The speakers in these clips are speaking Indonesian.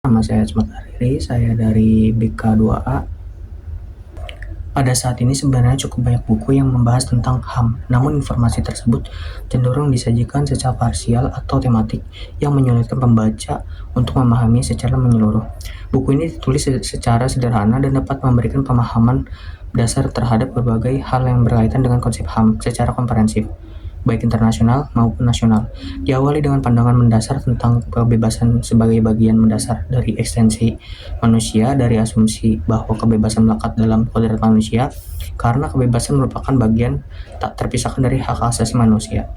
Nama saya Asmat Hariri, saya dari BK2A. Pada saat ini sebenarnya cukup banyak buku yang membahas tentang HAM, namun informasi tersebut cenderung disajikan secara parsial atau tematik yang menyulitkan pembaca untuk memahami secara menyeluruh. Buku ini ditulis secara sederhana dan dapat memberikan pemahaman dasar terhadap berbagai hal yang berkaitan dengan konsep HAM secara komprehensif, baik internasional maupun nasional. Diawali dengan pandangan mendasar tentang kebebasan sebagai bagian mendasar dari eksistensi manusia, dari asumsi bahwa kebebasan melekat dalam kodrat manusia, karena kebebasan merupakan bagian tak terpisahkan dari hak asasi manusia.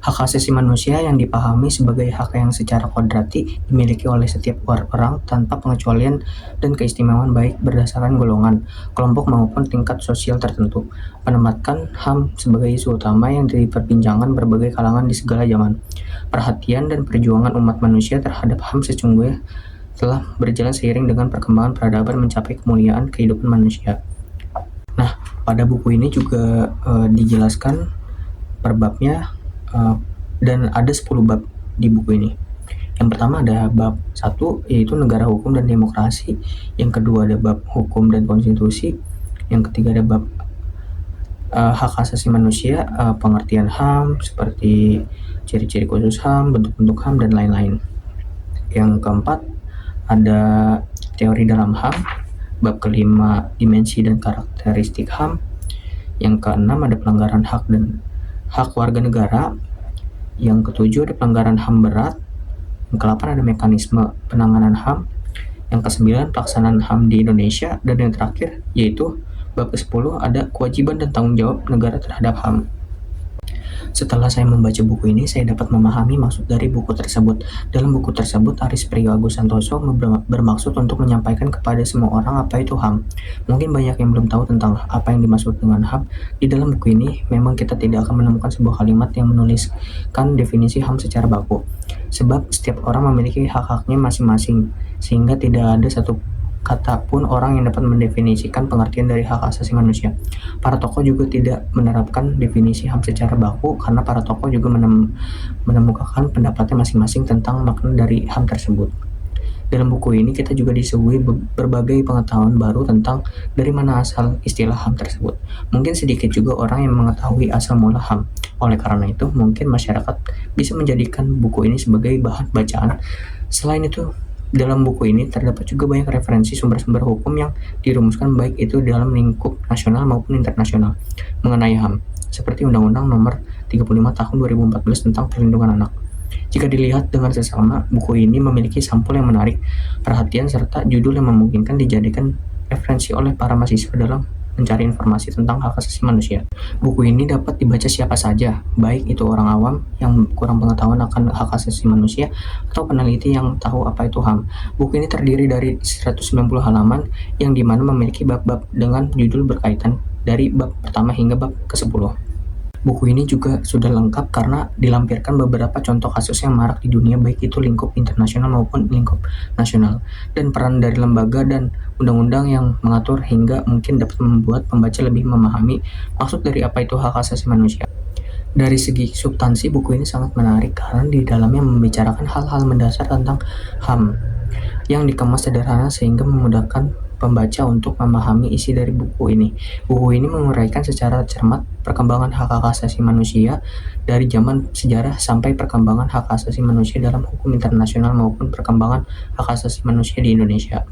Hak asasi manusia yang dipahami sebagai hak yang secara kodrati dimiliki oleh setiap orang tanpa pengecualian dan keistimewaan baik berdasarkan golongan, kelompok maupun tingkat sosial tertentu. Menempatkan HAM sebagai isu utama yang diperbincangkan berbagai kalangan di segala zaman. Perhatian dan perjuangan umat manusia terhadap HAM sesungguhnya telah berjalan seiring dengan perkembangan peradaban mencapai kemuliaan kehidupan manusia. Nah, pada buku ini juga dijelaskan per babnya, dan ada 10 bab di buku ini. Yang pertama ada bab 1, yaitu negara hukum dan demokrasi. Yang kedua ada bab hukum dan konstitusi. Yang ketiga ada bab hak asasi manusia, pengertian HAM seperti ciri-ciri khusus HAM, bentuk-bentuk HAM, dan lain-lain. Yang keempat ada teori dalam HAM. Bab kelima dimensi dan karakteristik HAM. Yang keenam ada pelanggaran hak dan hak warga negara. Yang ketujuh ada pelanggaran HAM berat. Yang ke-8 ada mekanisme penanganan HAM. Yang ke-9 pelaksanaan HAM di Indonesia. Dan yang terakhir yaitu bab ke-10 ada kewajiban dan tanggung jawab negara terhadap HAM. Setelah saya membaca buku ini, saya dapat memahami maksud dari buku tersebut. Dalam buku tersebut, Aris Priyo Agus Santoso bermaksud untuk menyampaikan kepada semua orang apa itu HAM. Mungkin banyak yang belum tahu tentang apa yang dimaksud dengan HAM. Di dalam buku ini, memang kita tidak akan menemukan sebuah kalimat yang menuliskan definisi HAM secara baku. Sebab setiap orang memiliki hak-haknya masing-masing, sehingga tidak ada satu kata pun orang yang dapat mendefinisikan pengertian dari hak asasi manusia. Para tokoh juga tidak menerapkan definisi HAM secara baku karena para tokoh juga menemukan pendapatnya masing-masing tentang makna dari HAM tersebut. Dalam buku ini kita juga disuguhi berbagai pengetahuan baru tentang dari mana asal istilah HAM tersebut. Mungkin sedikit juga orang yang mengetahui asal mula HAM. Oleh karena itu, mungkin masyarakat bisa menjadikan buku ini sebagai bahan bacaan. Selain itu, dalam buku ini terdapat juga banyak referensi sumber-sumber hukum yang dirumuskan baik itu dalam lingkup nasional maupun internasional mengenai HAM, seperti Undang-Undang Nomor 35 Tahun 2014 tentang Perlindungan Anak. Jika dilihat dengan seksama, buku ini memiliki sampul yang menarik perhatian serta judul yang memungkinkan dijadikan referensi oleh para mahasiswa dalam mencari informasi tentang hak asasi manusia. Buku ini dapat dibaca siapa saja, baik itu orang awam yang kurang pengetahuan akan hak asasi manusia atau peneliti yang tahu apa itu HAM. Buku ini terdiri dari 190 halaman yang dimana memiliki bab-bab dengan judul berkaitan dari bab pertama hingga bab ke-10. Buku ini juga sudah lengkap karena dilampirkan beberapa contoh kasus yang marak di dunia baik itu lingkup internasional maupun lingkup nasional, dan peran dari lembaga dan undang-undang yang mengatur hingga mungkin dapat membuat pembaca lebih memahami maksud dari apa itu hak asasi manusia. Dari segi substansi, buku ini sangat menarik karena di dalamnya membicarakan hal-hal mendasar tentang HAM yang dikemas sederhana sehingga memudahkan pembaca untuk memahami isi dari buku ini. Buku ini menguraikan secara cermat perkembangan hak asasi manusia dari zaman sejarah sampai perkembangan hak asasi manusia dalam hukum internasional maupun perkembangan hak asasi manusia di Indonesia.